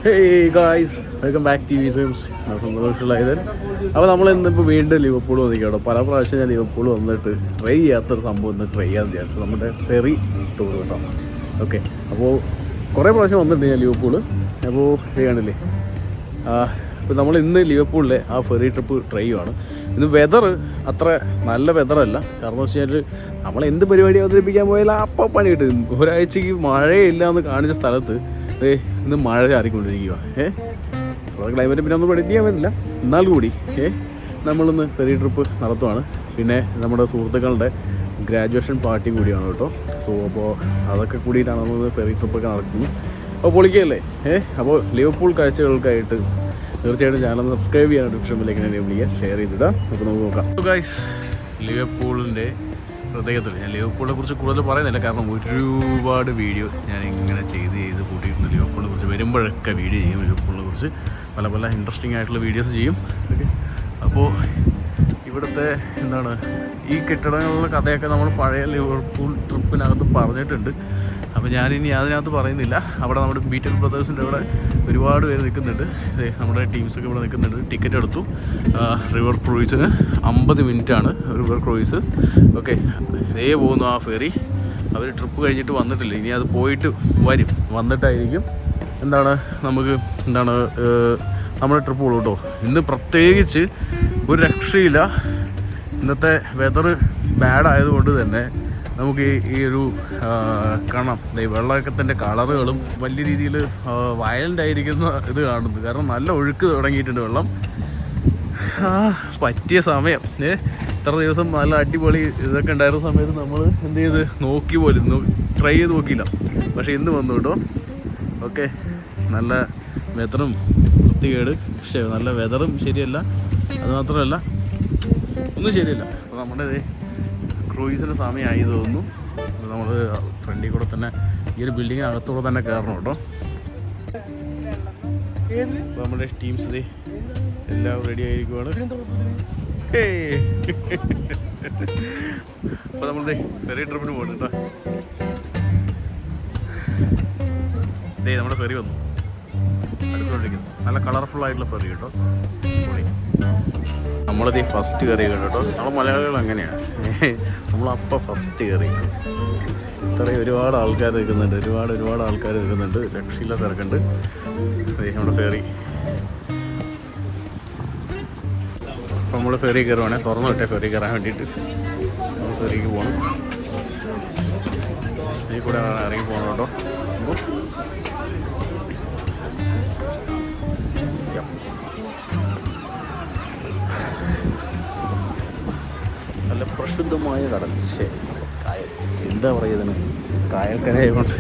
Hey guys, welcome back to Dreams. അപ്പോൾ നമ്മൾ ഇന്നിപ്പോൾ വീണ്ടും ലിവർപൂൾ വന്നിരിക്കുകയാണ്. പല പ്രാവശ്യം ഞാൻ ലിവർപൂൾ വന്നിട്ട് ട്രൈ ചെയ്യാത്തൊരു സംഭവം ഒന്ന് ട്രൈ ചെയ്യാൻ വിചാരിച്ചു. നമ്മുടെ ഫെറി ടൂർ കേട്ടോ. ഓക്കെ, അപ്പോൾ കുറേ പ്രാവശ്യം വന്നിട്ടുണ്ട് ഞാൻ ലിവർപൂൾ. അപ്പോൾ ഇത് കാണില്ലേ, ഇപ്പോൾ നമ്മൾ ഇന്ന് ലിവർപൂളിലെ ആ ഫെറി ട്രിപ്പ് ട്രൈ ചെയ്യുവാണ്. ഇന്ന് വെതർ അത്ര നല്ല വെതറല്ല. കാരണം എന്ന് വെച്ച് കഴിഞ്ഞാൽ നമ്മൾ എന്ത് പരിപാടി അവതരിപ്പിക്കാൻ പോയാലും അപ്പം പണി കിട്ടും. ഒരാഴ്ചക്ക് മഴയില്ല എന്ന് കാണിച്ച സ്ഥലത്ത് ഇന്ന് മഴ ചാറിക്കൊണ്ടിരിക്കുക. അവിടെ ക്ലൈമറ്റ് പിന്നെ ഒന്നും പ്രഡിക്റ്റ് ചെയ്യാൻ പറ്റില്ല. എന്നാൽ കൂടി നമ്മളിന്ന് ഫെറി ട്രിപ്പ് നടത്തുവാണ്. പിന്നെ നമ്മുടെ സുഹൃത്തുക്കളുടെ ഗ്രാജുവേഷൻ പാർട്ടി കൂടിയാണ് കേട്ടോ. സോ അപ്പോൾ അതൊക്കെ കൂടിയിട്ടാണ് നമ്മൾ ഫെറി ട്രിപ്പൊക്കെ നടക്കുന്നത്. അപ്പോൾ പൊളിക്കല്ലേ. അപ്പോൾ ലിവർപൂൾ കാഴ്ചകൾക്കായിട്ട് തീർച്ചയായിട്ടും ചാനൽ സബ്സ്ക്രൈബ് ചെയ്യാൻ ഡിസ്ക്രിപ്ഷനിലേക്ക് എന്നെ വിളിക്കുക, ഷെയർ ചെയ്തിടാം. അപ്പോൾ നമുക്ക് നോക്കാം. ഗൈസ്, ലിവർപൂളിൻ്റെ ഹൃദയത്തിൽ ഞാൻ ലിവർപൂളിനെ കുറിച്ച് കൂടുതൽ പറയുന്നില്ല. കാരണം ഒരുപാട് വീഡിയോ ഞാൻ ഇങ്ങനെ ചെയ്ത് കൂട്ടിയിട്ടുണ്ട്. ലിവർപൂളിനെ കുറിച്ച് വരുമ്പോഴൊക്കെ വീഡിയോ ചെയ്യും. ലിവർപൂളിനെ കുറിച്ച് പല ഇൻട്രസ്റ്റിംഗ് ആയിട്ടുള്ള വീഡിയോസ് ചെയ്യും. ഓക്കെ, അപ്പോൾ ഇവിടുത്തെ എന്താണ് ഈ കെട്ടിടങ്ങളുടെ കഥയൊക്കെ നമ്മൾ പഴയ ലിവർപൂൾ ട്രിപ്പിനകത്ത് പറഞ്ഞിട്ടുണ്ട്. അപ്പോൾ ഞാനിനി അതിനകത്ത് പറയുന്നില്ല. അവിടെ നമ്മുടെ ബീറ്റൽ ബ്രദേഴ്സിൻ്റെ അവിടെ ഒരുപാട് പേര് നിൽക്കുന്നുണ്ട്. നമ്മുടെ ടീംസൊക്കെ ഇവിടെ നിൽക്കുന്നുണ്ട്. ടിക്കറ്റ് എടുത്തു. റിവർ ക്രൂയിസിന് 50 മിനിറ്റാണ് റിവർ ക്രൂയിസ്. ഓക്കെ, ഇതേ പോകുന്നു ആ ഫെറി. അവർ ട്രിപ്പ് കഴിഞ്ഞിട്ട് വന്നിട്ടില്ല. ഇനി അത് പോയിട്ട് വരും. വന്നിട്ടായിരിക്കും നമുക്ക് നമ്മുടെ ട്രിപ്പ് ഉള്ളൂ കേട്ടോ. ഇന്ന് പ്രത്യേകിച്ച് ഒരു രക്ഷയില്ല. ഇന്നത്തെ വെതർ ബാഡ് ആയതുകൊണ്ട് തന്നെ നമുക്ക് ഈ ഒരു കാണാം, വെള്ളത്തിൻ്റെ കളറുകളും വലിയ രീതിയിൽ വയലൻ്റ് ആയിരിക്കുന്ന ഇത് കാണുന്നു. കാരണം നല്ല ഒഴുക്ക് തുടങ്ങിയിട്ടുണ്ട് വെള്ളം. പറ്റിയ സമയം. ഇത്ര ദിവസം നല്ല അടിപൊളി ഇതൊക്കെ ഉണ്ടായിരുന്ന സമയത്ത് നമ്മൾ എന്ത് ചെയ്ത് നോക്കി പോലും ട്രൈ ചെയ്ത് നോക്കിയില്ല. പക്ഷേ ഇന്ന് വന്നു കേട്ടോ. ഓക്കെ, നല്ല വെതറും വൃത്തികേട്. പക്ഷേ നല്ല വെതറും ശരിയല്ല, അതുമാത്രമല്ല ഒന്നും ശരിയല്ല. അപ്പോൾ നമ്മുടെ ക്രൂയിസിൻ്റെ സമയമായി തോന്നുന്നു. നമ്മൾ ഫ്രണ്ടിൽ കൂടെ തന്നെ ഈ ഒരു ബിൽഡിങ്ങിനകത്തൂടെ തന്നെ കയറണം കേട്ടോ. അപ്പോൾ നമ്മുടെ ടീംസ് എല്ലാം റെഡി ആയിരിക്കുവാണ്. അപ്പോൾ നമ്മൾ ഫെറി ട്രിപ്പിന് പോകണം കേട്ടോ. നമ്മുടെ ഫെറി വന്നു അടുത്തുകൊണ്ടിരിക്കുന്നു. നല്ല കളർഫുൾ ആയിട്ടുള്ള ഫെറി കേട്ടോ. നമ്മളത് ഫസ്റ്റ് കയറി കേട്ടോ. നമ്മൾ മലയാളികൾ അങ്ങനെയാണ്, നമ്മളപ്പം ഫസ്റ്റ് കയറി. ഇത്രയും ഒരുപാട് ആൾക്കാർ നിൽക്കുന്നുണ്ട്. ഒരുപാട് ആൾക്കാർ നിൽക്കുന്നുണ്ട്. രക്ഷയില്ല തിരക്കുണ്ട്. നമ്മുടെ ഫെറി അപ്പോൾ നമ്മൾ ഫെറി കയറുവാണെങ്കിൽ തുറന്നു വിട്ടേ ഫെറി കയറാൻ വേണ്ടിയിട്ട് നമ്മൾ ഫെറിക്ക് പോകണം. ഇതിൽ കൂടെ ഇറങ്ങി പോകണം കേട്ടോ. അപ്പോൾ നല്ല പ്രശുദ്ധമായ കടൽ. ശരി, കായൽ എന്താ പറയുക, കായൽക്കരയായതുകൊണ്ട്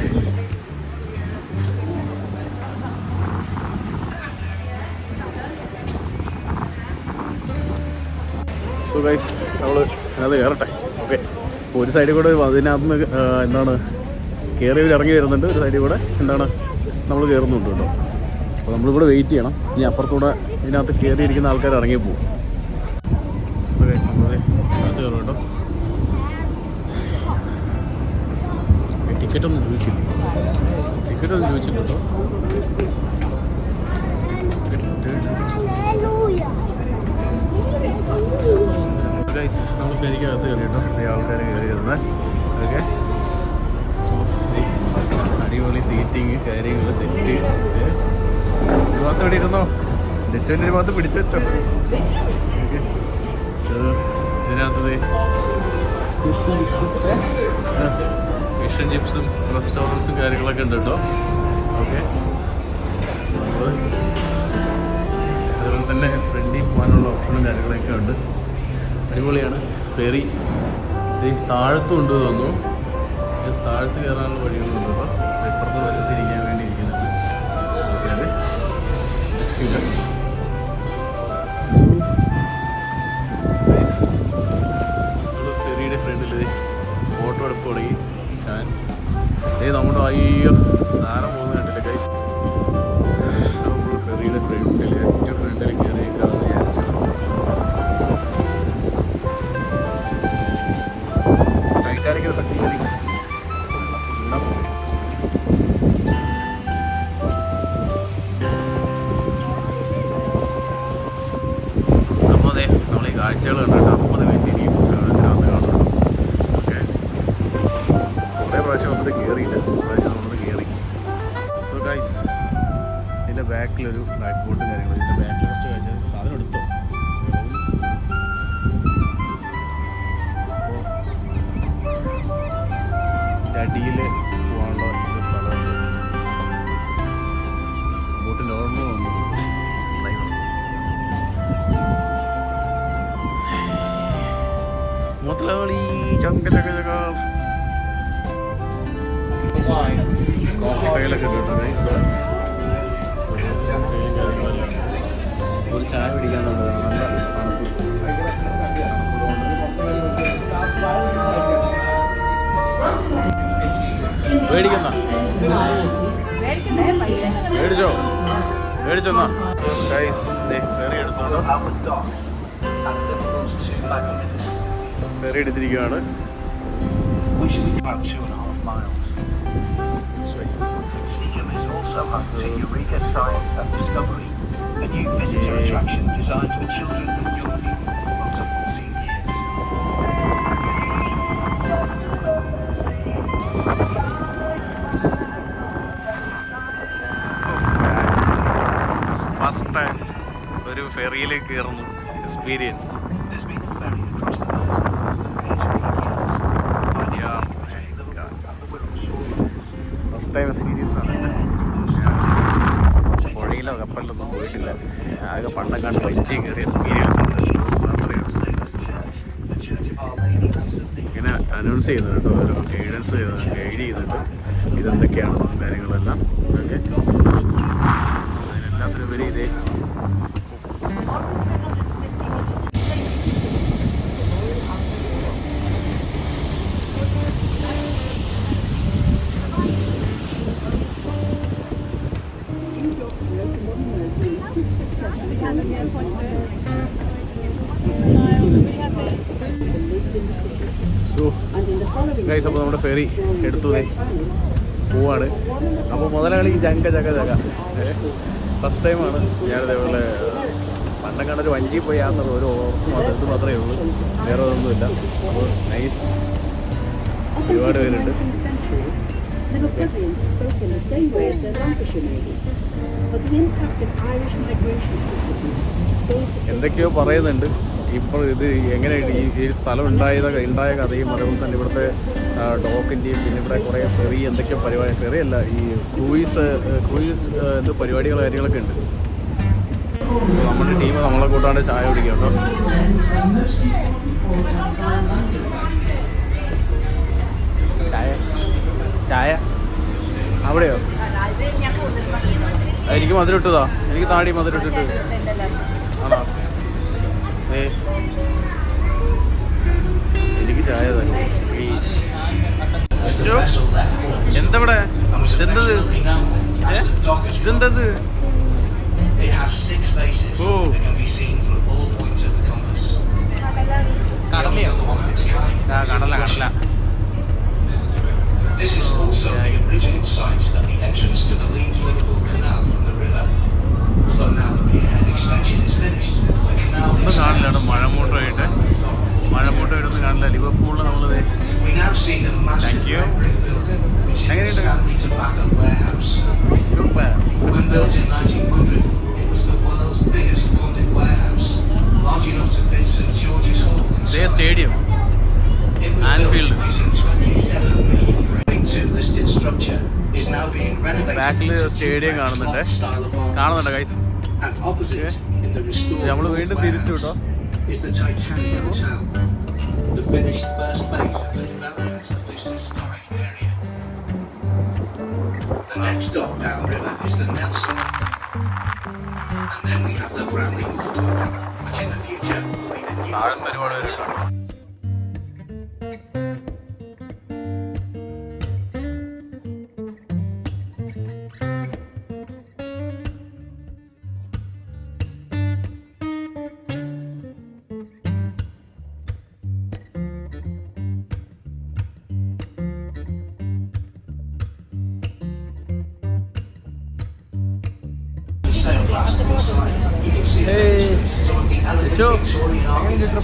സോ ഗൈസ്, നമ്മൾ അത് കയറട്ടെ. ഓക്കെ, അപ്പോൾ ഒരു സൈഡിൽ കൂടെ അതിനകത്ത് നിന്ന് കയറിയവർ ഇറങ്ങി വരുന്നുണ്ട്. ഒരു സൈഡിൽ കൂടെ നമ്മൾ കയറുന്നുണ്ട് കേട്ടോ. അപ്പോൾ നമ്മളിവിടെ വെയിറ്റ് ചെയ്യണം. ഇനി അപ്പുറത്തൂടെ ഇതിനകത്ത് കയറിയിരിക്കുന്ന ആൾക്കാർ ഇറങ്ങിപ്പോവും. ഗൈസ്, നമ്മൾ അത് കയറും കേട്ടോ. ടിക്കറ്റൊന്നും ചോദിച്ചില്ല കേട്ടോ. ഗൈസ്, നമ്മൾ ഫെറിക്കകത്ത് കയറി കേട്ടോ. ആൾക്കാർ കയറി വരുന്നത്. ഓക്കെ, അടിപൊളി സീറ്റിങ് കാര്യങ്ങൾ സെറ്റ്. ഒരു ഭാഗത്ത് ഇവിടെ ഇരുന്നോ, ഒരു ഭാഗത്ത് പിടിച്ചു വെച്ചോ. ഓക്കെ, സോ ഇതിനകത്ത് ഫിഷ് ആൻഡ് ചിപ്സും റെസ്റ്റോറൻറ്റ്സും കാര്യങ്ങളൊക്കെ ഉണ്ട് കേട്ടോ. ഓക്കെ, അതുപോലെ തന്നെ ഫ്രണ്ടിൽ പോകാനുള്ള ഓപ്ഷനും കാര്യങ്ങളൊക്കെ ഉണ്ട്. അടിപൊളിയാണ് ഫെറി. ഇത് താഴത്തും ഉണ്ട് തോന്നുന്നു. താഴത്ത് കയറാനുള്ള വഴികളുണ്ട് കേട്ടോ. ഇപ്പുറത്തെ വശത്ത് ഇരിക്കാൻ വേണ്ടി ഇരിക്കുന്നത്. ഓക്കെ, ഫെറിയുടെ ഫ്രണ്ടിൽ ഫോട്ടോ എടുപ്പ് തുടങ്ങി. നമ്മുടെ അയ്യോ സാധനം പോകുന്ന കണ്ടില്ല ഗൈസ്. നമ്മൾ ഫെറിയുടെ ഫ്രണ്ടിൽ ഏറ്റവും ഫ്രണ്ടിൽ കയറിയേക്കാമെന്ന് വിചാരിച്ചു. ടൈറ്റാനിക്കിൻ്റെ ഫ്രണ്ടിൽ കയറി. കാഴ്ചകൾ കണ്ടിട്ട് 50 മിനിറ്റ് ഇനി ഇതിനകത്ത് കാണും. ഓക്കെ, കുറേ പ്രാവശ്യം വന്നിട്ട് കയറിയില്ല, പ്രാവശ്യം വന്നിട്ട് കയറി. സോ ഗൈസ്, ഇതിൻ്റെ ബാക്കിലൊരു ബാക്ക് ബോട്ടും കാര്യങ്ങളും. ഇതിൻ്റെ ബാക്കിൽ കുറച്ച് കാഴ്ച സാധനം എടുത്തോ. അപ്പോൾ അടിയിൽ പോകാനുള്ള ഒരു സ്ഥലമുണ്ട്. ബോട്ടിൻ്റെ ഓർമ്മ വന്നു മുതലാളി ചങ്ക ചക്ക ചക്ക. കോഫി കയ്യിലൊക്കെ കിട്ടും. ഒരു ചായ പിടിക്കാൻ നല്ല തണുപ്പ്. മേടിക്കുന്ന മേടിച്ചോ മേടിച്ചോന്നാ ഗൈസ്. ഫെറി എടുത്തോട്ടോ, ഫെറി എടുത്തിരിക്കുകയാണ്. Seacom is also home to Eureka Science and Discovery, a new visitor attraction designed for children and young people up to 14 years. First time ഒരു ഫെറിയിലേക്ക് കയറുന്നു. Experience. There's been a ferry across the Mersey for more than 800 years, providing connecting Liverpool and the Wirral shores. First time experience ആണ്. പുഴയിലോ കപ്പലിലൊന്നും പോയിട്ടില്ല. ആകെ പണ്ടങ്ങാണ്ട് വഞ്ചി കയറിയ experience ഉണ്ട്. ഇങ്ങനെ announce ചെയ്യുന്നത് കേട്ടോ, ഓരോ ഗൈഡൻസ് ഗൈഡ് ചെയ്തിട്ട് ഇതെന്തൊക്കെയാണ് കാര്യങ്ങളെല്ലാം. ഓക്കെ, അതിനെല്ലാത്തിനും വരെ ഇതേ ഗൈസ്. അപ്പോൾ നമ്മുടെ ഫെറി എടുത്തു പോവാണ്. അപ്പോൾ മുതലാളി ജങ്ക ചക്ക ചക്ക. ഫസ്റ്റ് ടൈമാണ് ഞാനിതേപോലെ പണ്ടങ്ങാണ്ടൊരു വഞ്ചി പോയി ആകുന്നത്. ഒരു ഇത് മാത്രമേ ഉള്ളൂ, വേറെ ഒന്നുമില്ല. അപ്പോൾ നൈസ്. ഒരുപാട് പേരുണ്ട്. Liverpoolians spoke in the same way as their Lancashire neighbours, but the impact of Irish migration to the city. എന്തൊക്കെയോ പറയുന്നുണ്ട്. ഇപ്പോൾ ഇത് എങ്ങനെ ഈ സ്ഥലം ഉണ്ടായ കഥയും അതേപോലെ തന്നെ ഇവിടുത്തെ ഡോക്കിൻ്റെയും പിന്നെ ഇവിടെ കുറേ ഫെറി എന്തൊക്കെയോ പരിപാടി, ഫെറിയല്ല ഈ ക്രൂയിസ് എന്ത് പരിപാടികൾ കാര്യങ്ങളൊക്കെ ഉണ്ട്. നമ്മുടെ ടീം നമ്മളെ കൂട്ടാണ്ട് ചായ കുടിക്കാം കേട്ടോ. ചായ അവിടെയോ? എനിക്ക് മധുരം ഇട്ടതാ, എനിക്ക് താടി മധുരം ഇട്ടിട്ട് ആണോ? എനിക്ക് ചായ തന്നെ. എന്തവിടെ ഇതെന്തത്? ഇതെന്തത്? ഓ, കടല കടല. This is also the original site of the entrance to the Leeds-Liverpool Canal from the river. Although now the pier expansion is finished, the canal is മഴമൂട്ടമായിട്ടൊന്നും കാണില്ല. ലിവർപൂളിൽ നമ്മളത് we now see the massive brick building, which is the Stanley Tobacco Warehouse. When built in 1900, it was the world's biggest bonded warehouse, large enough to fit St George's Hall and stadium. It was Anfield. built using 27 million listed structure is now being renovated. ബാക്കിൽ stadium കാണുന്നുണ്ട് guys. And opposite in the restored നമ്മൾ വീണ്ടും തിരിച്ചു കേട്ടോ. is the Titanic Hotel, the finished first phase of the development of this historic area. The next dock downriver is the Nelson, and then we have the Bramley Moor Dock, which in the future will be the new. Victorian architecture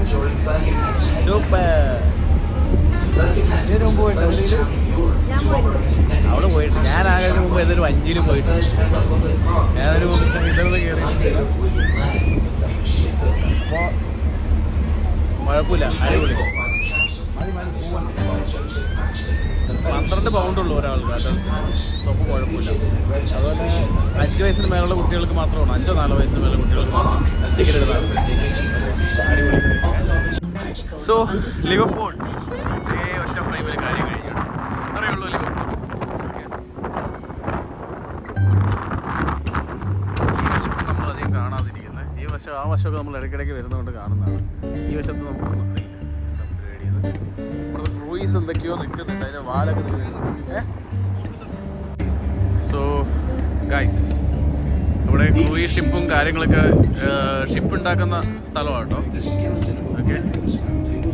during Birkenhead's super. most town in Europe to operate in many അവിടെ പോയിട്ട് ഞാൻ ആകെ മുമ്പ് ഏതൊരു വഞ്ചിയിൽ പോയിട്ട് ഞാനൊരു ഇതൊന്ന് കയറി അപ്പോൾ കുഴപ്പമില്ല, അടിപൊളി. 12 പൗണ്ടുള്ളൂ ഒരാൾക്ക് അഡൽസിന്, അപ്പോൾ കുഴപ്പമില്ല. അതുപോലെ 5 വയസ്സിന് മേലുള്ള കുട്ടികൾക്ക് മാത്രമാണ്, 5 4 വയസ്സിന് മേലുള്ള കുട്ടികൾക്ക് മാത്രം ടിക്കറ്റ് എടുത്താൽ അടിപൊളി. സോ ലിവർപൂൾ ഒറ്റ ഫ്ലൈവിൽ കാര്യം കഴിഞ്ഞു. അറിയുള്ളൂ ലിവർപൂൾ. ഈ വശമൊക്കെ നമ്മൾ അധികം കാണാതിരിക്കുന്നത്, ഈ വശം ആ വശമൊക്കെ നമ്മൾ ഇടയ്ക്കിടയ്ക്ക് വരുന്നതുകൊണ്ട് കാണുന്നതാണ്. ഈ വശത്ത് നമുക്കൊന്നും പരിപാടി ചെയ്ത് നമ്മുടെ ക്രൂയിസ് എന്തൊക്കെയോ നിൽക്കുന്നുണ്ട്, അതിൻ്റെ വാലൊക്കെ നിൽക്കുന്നുണ്ട്. സോ ഗൈസ്, ഇവിടെ ക്രൂയിസ് ഷിപ്പും കാര്യങ്ങളൊക്കെ ഷിപ്പ് ഉണ്ടാക്കുന്ന സ്ഥലമാണ് കേട്ടോ. ഓക്കെ,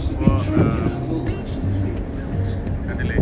അപ്പോൾ കണ്ടില്ലേ